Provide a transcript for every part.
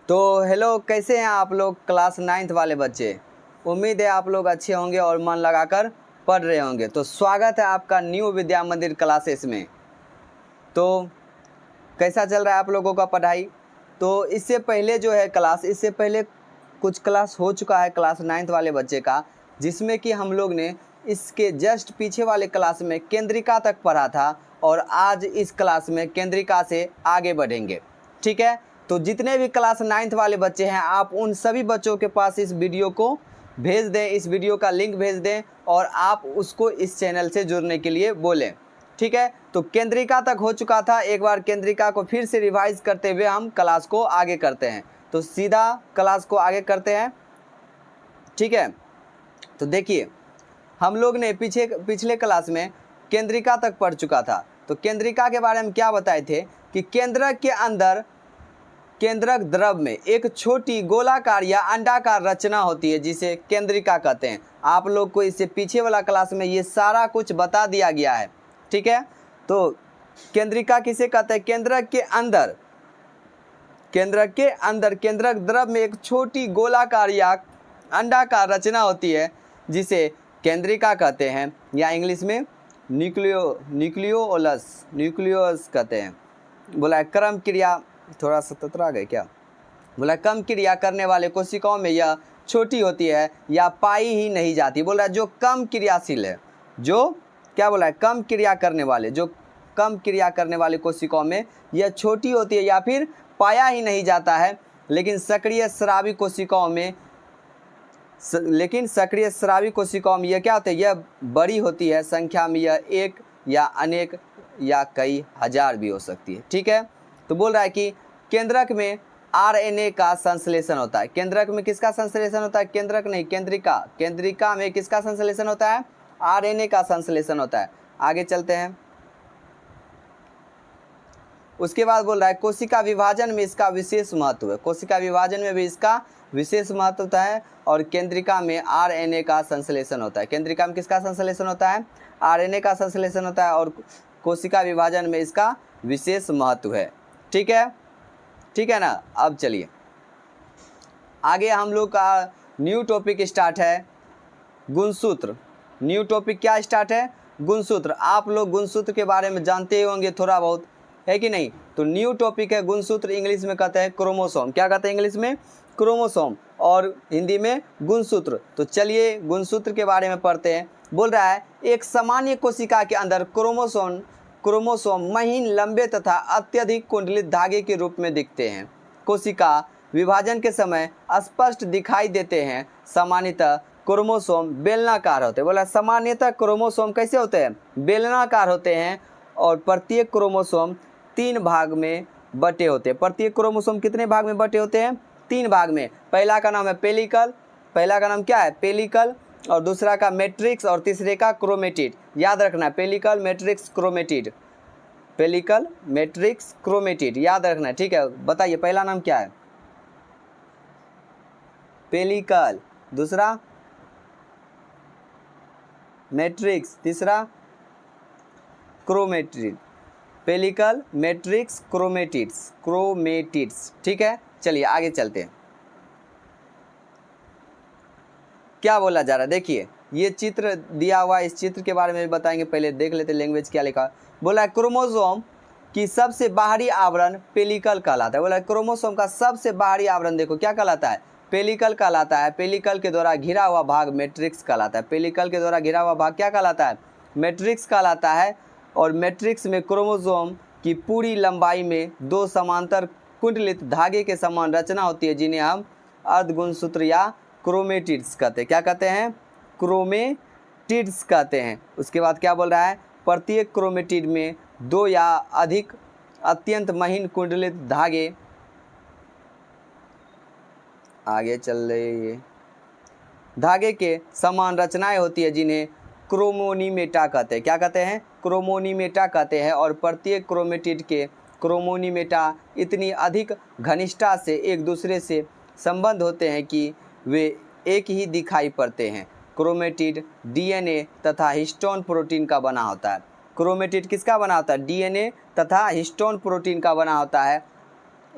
तो हेलो, कैसे हैं आप लोग क्लास 9th वाले बच्चे। उम्मीद है आप लोग अच्छे होंगे और मन लगाकर पढ़ रहे होंगे। तो स्वागत है आपका न्यू विद्या मंदिर क्लासेस में। तो कैसा चल रहा है आप लोगों का पढ़ाई। तो इससे पहले जो है इससे पहले कुछ क्लास हो चुका है क्लास 9th वाले बच्चे का, जिसमें कि हम लोग ने इसके जस्ट पीछे वाले क्लास में केंद्रिका तक पढ़ा था और आज इस क्लास में केंद्रिका से आगे बढ़ेंगे। ठीक है, तो जितने भी क्लास 9th वाले बच्चे हैं आप उन सभी बच्चों के पास इस वीडियो को भेज दें, इस वीडियो का लिंक भेज दें और आप उसको इस चैनल से जुड़ने के लिए बोलें। ठीक है, तो केंद्रिका तक हो चुका था। एक बार केंद्रिका को फिर से रिवाइज करते हुए हम क्लास को आगे करते हैं। तो सीधा क्लास को आगे करते हैं। ठीक है, तो देखिए हम लोग ने पिछले क्लास में केंद्रिका तक पढ़ चुका था। तो केंद्रिका के बारे में क्या बताए थे कि केंद्रक के अंदर केंद्रक द्रव में एक छोटी गोलाकार या अंडाकार रचना होती है जिसे केंद्रिका कहते हैं। आप लोग को इससे पीछे वाला क्लास में ये सारा कुछ बता दिया गया है। ठीक है, तो केंद्रिका किसे कहते हैं। केंद्रक केंद्रक द्रव में एक छोटी गोलाकार या अंडाकार रचना होती है जिसे केंद्रिका कहते हैं, या इंग्लिश में न्यूक्लियोलस कहते हैं। बोला क्रम क्रिया, थोड़ा सा ततरा गए क्या। बोला कम क्रिया करने वाले कोशिकाओं में यह छोटी होती है या पाई ही नहीं जाती। बोला जो कम क्रियाशील है, जो क्या बोला है, कम क्रिया करने वाले कोशिकाओं में यह छोटी होती है या फिर पाया ही नहीं जाता है। लेकिन सक्रिय स्रावी कोशिकाओं में यह क्या होता है, यह बड़ी होती है। संख्या में यह एक या अनेक या कई हजार भी हो सकती है। ठीक है, तो बोल रहा है कि केंद्रक में आरएनए का संश्लेषण होता है। केंद्रक में किसका संश्लेषण होता है, केंद्रक नहीं केंद्रिका में किसका संश्लेषण होता है, आरएनए का संश्लेषण होता है। आगे चलते हैं। उसके बाद बोल रहा है कोशिका विभाजन में इसका विशेष महत्व है। कोशिका विभाजन में भी इसका विशेष महत्व होता है और केंद्रिका में आरएनए का संश्लेषण होता है। केंद्रिका में किसका संश्लेषण होता है, आरएनए का संश्लेषण होता है और कोशिका विभाजन में इसका विशेष महत्व है। ठीक है ना। अब चलिए आगे हम लोग का न्यू टॉपिक स्टार्ट है, गुणसूत्र। न्यू टॉपिक क्या स्टार्ट है, गुणसूत्र। आप लोग गुणसूत्र के बारे में जानते होंगे थोड़ा बहुत, है कि नहीं। तो न्यू टॉपिक है गुणसूत्र। इंग्लिश में कहते हैं क्रोमोसोम। क्या कहते हैं इंग्लिश में, क्रोमोसोम, और हिंदी में गुणसूत्र। तो चलिए गुणसूत्र के बारे में पढ़ते हैं। बोल रहा है एक सामान्य कोशिका के अंदर क्रोमोसोम महीन, लंबे तथा अत्यधिक कुंडलित धागे के रूप में दिखते हैं। कोशिका विभाजन के समय स्पष्ट दिखाई देते हैं। सामान्यतः क्रोमोसोम बेलनाकार होते हैं। बोला सामान्यतः क्रोमोसोम कैसे होते हैं, बेलनाकार होते हैं और प्रत्येक क्रोमोसोम 3 भाग में बटे होते हैं। प्रत्येक क्रोमोसोम कितने भाग में बटे होते हैं, 3 भाग में। पहला का नाम है पेलिकल, पहला का नाम क्या है, पेलिकल, और दूसरा का मैट्रिक्स और तीसरे का क्रोमेटिड। याद रखना, pellicle, matrix, chromatid, pellicle, matrix, chromatid, याद रखना। ठीक है, बताइए पहला नाम क्या है, पेलिकल, दूसरा मैट्रिक्स, तीसरा क्रोमेटिड। Pellicle, matrix, chromatids. ठीक है, चलिए आगे चलते हैं। क्या बोला जा रहा है, देखिए ये चित्र दिया हुआ, इस चित्र के बारे में भी बताएंगे। पहले देख लेते लैंग्वेज क्या लिखा। बोला है क्रोमोसोम की सबसे बाहरी आवरण पेलिकल कहलाता है। बोला क्रोमोसोम का सबसे बाहरी आवरण देखो क्या कहलाता है, पेलिकल कहलाता है। पेलिकल के द्वारा घिरा हुआ भाग मैट्रिक्स कहलाता है। पेलिकल के द्वारा घिरा हुआ भाग क्या कहलाता है, मैट्रिक्स कहलाता है। और मैट्रिक्स में क्रोमोसोम की पूरी लंबाई में 2 समांतर कुंडलित धागे के समान रचना होती है जिन्हें हम अर्धगुणसूत्र या क्रोमेटिड्स कहते हैं। क्या कहते हैं, क्रोमेटिड्स कहते हैं। उसके बाद क्या बोल रहा है, प्रत्येक क्रोमेटिड में 2 या अधिक अत्यंत महीन कुंडलित धागे, आगे चल रही है, धागे के समान रचनाएं होती है जिन्हें क्रोमोनीमेटा कहते हैं। क्या कहते हैं, क्रोमोनीमेटा कहते हैं। और प्रत्येक क्रोमेटिड के क्रोमोनीमेटा इतनी अधिक घनिष्ठता से एक दूसरे से संबंध होते हैं कि वे एक ही दिखाई पड़ते हैं। क्रोमेटिड डीएनए तथा हिस्टोन प्रोटीन का बना होता है। क्रोमेटिड किसका बना होता है, डीएनए तथा हिस्टोन प्रोटीन का बना होता है।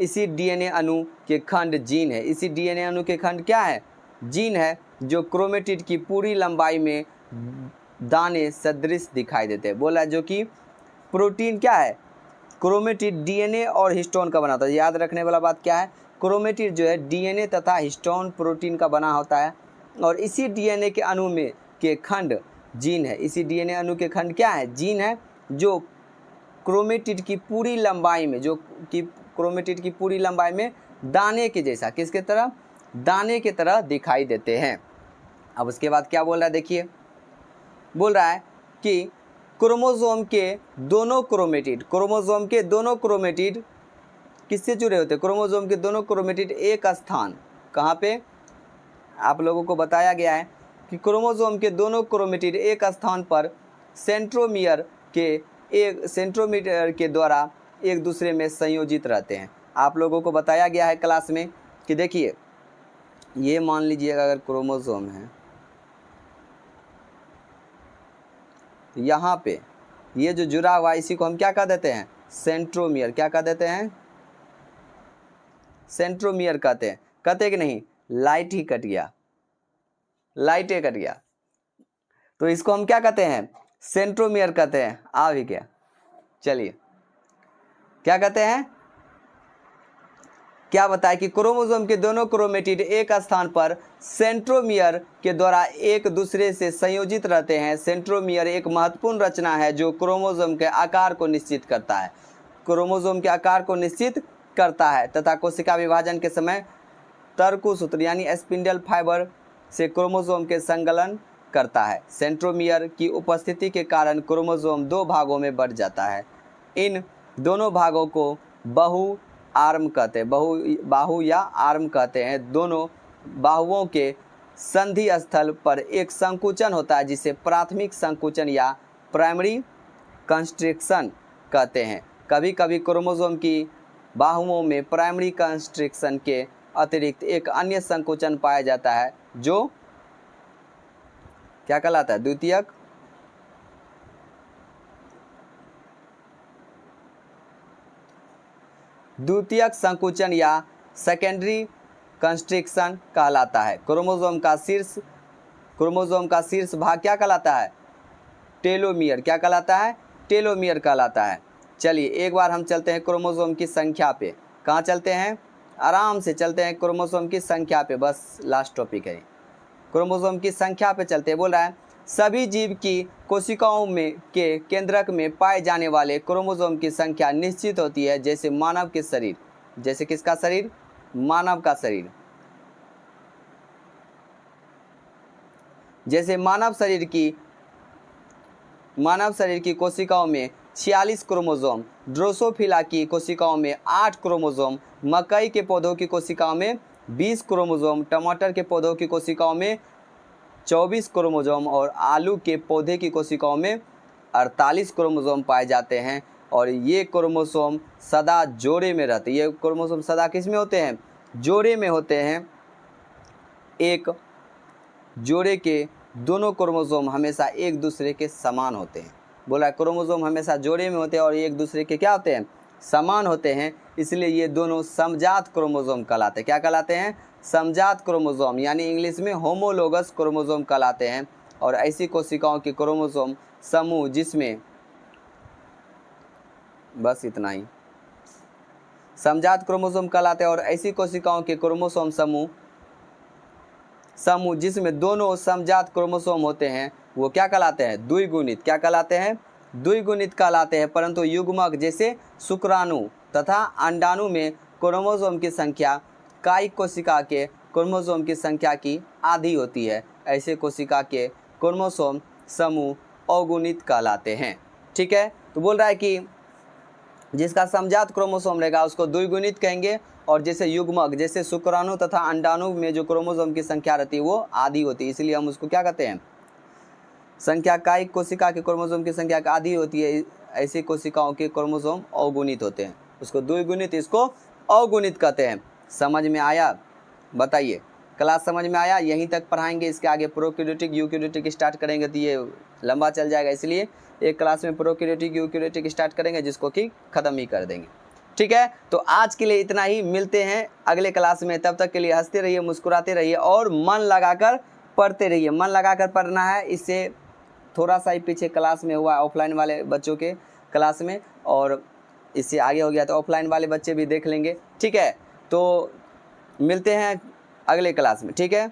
इसी डीएनए अणु के खंड जीन है। इसी डीएनए अणु के खंड क्या है? जीन है, जो क्रोमेटिड की पूरी लंबाई में दाने सदृश दिखाई देते हैं। बोला जो कि प्रोटीन क्या है? क्रोमेटिड डीएनए और हिस्टोन का बना होता है। याद रखने वाला बात क्या है? क्रोमेटिड जो है डीएनए तथा हिस्टोन प्रोटीन का बना होता है, और इसी डीएनए के अणु में के खंड जीन है। इसी डीएनए अणु के खंड क्या है? जीन है, जो क्रोमेटिड की पूरी लंबाई में क्रोमेटिड की पूरी लंबाई में दाने के जैसा, किसके तरह? दाने की तरह दिखाई देते हैं। अब उसके बाद क्या बोल रहा है? देखिए, बोल रहा है कि क्रोमोसोम के दोनों क्रोमेटिड किससे जुड़े होते हैं? क्रोमोसोम के दोनों क्रोमेटिड एक स्थान, कहाँ पे? आप लोगों को बताया गया है कि क्रोमोसोम के दोनों क्रोमेटिड एक स्थान पर सेंट्रोमियर के द्वारा एक दूसरे में संयोजित रहते हैं। आप लोगों को बताया गया है क्लास में कि देखिए, ये मान लीजिएगा अगर क्रोमोसोम है, यहाँ पे ये जो जुड़ा हुआ इसी को हम क्या कह देते हैं? सेंट्रोमियर। क्या कह देते हैं? सेंट्रोमियर कहते हैं। कहते कि नहीं? लाइट ही कट गया, लाइट कट गया, तो इसको हम क्या कहते हैं? सेंट्रोमियर कहते हैं। आ भी क्या? चलिए, क्या कहते हैं? क्या बताए कि क्रोमोसोम के दोनों क्रोमेटिड एक स्थान पर सेंट्रोमियर के द्वारा एक दूसरे से संयोजित रहते हैं। सेंट्रोमियर एक महत्वपूर्ण रचना है जो क्रोमोसोम के आकार को निश्चित करता है। क्रोमोसोम के आकार को निश्चित करता है तथा कोशिका विभाजन के समय तर्कसूत्र यानी स्पिंडल फाइबर से क्रोमोसोम के संकलन करता है। सेंट्रोमियर की उपस्थिति के कारण क्रोमोसोम दो भागों में बढ़ जाता है। इन दोनों भागों को बाहु या आर्म कहते हैं। दोनों बाहुओं के संधि स्थल पर एक संकुचन होता है जिसे प्राथमिक संकुचन या प्राइमरी कंस्ट्रिक्शन कहते हैं। कभी कभी क्रोमोसोम की बाहुओं में प्राइमरी कंस्ट्रिक्शन के अतिरिक्त एक अन्य संकुचन पाया जाता है जो क्या कहलाता है? द्वितीयक संकुचन या सेकेंडरी कंस्ट्रिक्शन कहलाता है। क्रोमोसोम का शीर्ष भाग क्या कहलाता है? टेलोमियर। क्या कहलाता है? टेलोमियर कहलाता है। चलिए एक बार हम चलते हैं क्रोमोसोम की संख्या पे। कहाँ चलते हैं? आराम से चलते हैं क्रोमोसोम की संख्या पे, बस लास्ट टॉपिक है। क्रोमोसोम की संख्या पे चलते हैं। बोल रहा है सभी जीव की कोशिकाओं में के केंद्रक में पाए जाने वाले क्रोमोसोम की संख्या निश्चित होती है, जैसे मानव के शरीर। जैसे किसका शरीर? मानव का शरीर। जैसे मानव शरीर की कोशिकाओं में 46 क्रोमोसोम, ड्रोसोफिला की कोशिकाओं में 8 क्रोमोसोम, मकई के पौधों की कोशिकाओं में 20 क्रोमोसोम, टमाटर के पौधों की कोशिकाओं में 24 क्रोमोसोम और आलू के पौधे की कोशिकाओं में 48 क्रोमोसोम पाए जाते हैं। और ये क्रोमोसोम सदा जोड़े में रहते हैं। ये क्रोमोसोम सदा किस में होते हैं? जोड़े में होते हैं। एक जोड़े के दोनों क्रोमोसोम हमेशा एक दूसरे के समान होते हैं। बोला क्रोमोसोम हमेशा जोड़े में होते हैं और एक दूसरे के क्या होते हैं? समान होते हैं। इसलिए ये दोनों समजात क्रोमोसोम कहलाते हैं। क्या कहलाते हैं? समजात क्रोमोसोम, यानी इंग्लिश में होमोलोगस क्रोमोसोम कहलाते हैं। और ऐसी कोशिकाओं के क्रोमोसोम समूह जिसमें, बस इतना ही, समजात क्रोमोसोम कहलाते हैं। और ऐसी कोशिकाओं के क्रोमोसोम समूह जिसमें दोनों समजात क्रोमोसोम होते हैं वो क्या कहलाते हैं? द्विगुणित। क्या कहलाते हैं? द्विगुणित कहलाते हैं। परंतु युग्मक जैसे शुक्राणु तथा अंडाणु में क्रोमोसोम की संख्या कायिक कोशिका के क्रोमोसोम की संख्या की आधी होती है। ऐसे कोशिका के क्रोमोसोम समूह अगुणित कहलाते हैं। ठीक है, तो बोल रहा है कि जिसका समजात क्रोमोसोम रहेगा उसको द्विगुणित कहेंगे, और जैसे युग्मक जैसे शुक्राणु तथा अंडाणु में जो क्रोमोसोम की संख्या रहती है वो आधी होती है, इसलिए हम उसको क्या कहते हैं? संख्या कायिक कोशिका के क्रोमोसोम की संख्या का आधी होती है। ऐसी कोशिकाओं के क्रोमोसोम अगुणित होते हैं, उसको द्विगुणित, इसको अगुणित कहते हैं। समझ में आया? बताइए, क्लास समझ में आया? यहीं तक पढ़ाएंगे, इसके आगे प्रोकैरियोटिक यूकैरियोटिक स्टार्ट करेंगे तो ये लंबा चल जाएगा, इसलिए एक क्लास में प्रोकैरियोटिक यूकैरियोटिक स्टार्ट करेंगे जिसको कि ख़त्म ही कर देंगे। ठीक है, तो आज के लिए इतना ही, मिलते हैं अगले क्लास में। तब तक के लिए हंसते रहिए, मुस्कुराते रहिए और मन लगाकर पढ़ते रहिए। मन लगाकर पढ़ना है, इससे थोड़ा सा ही पीछे क्लास में हुआ ऑफलाइन वाले बच्चों के क्लास में, और इससे आगे हो गया तो ऑफलाइन वाले बच्चे भी देख लेंगे। ठीक है, तो मिलते हैं अगले क्लास में। ठीक है।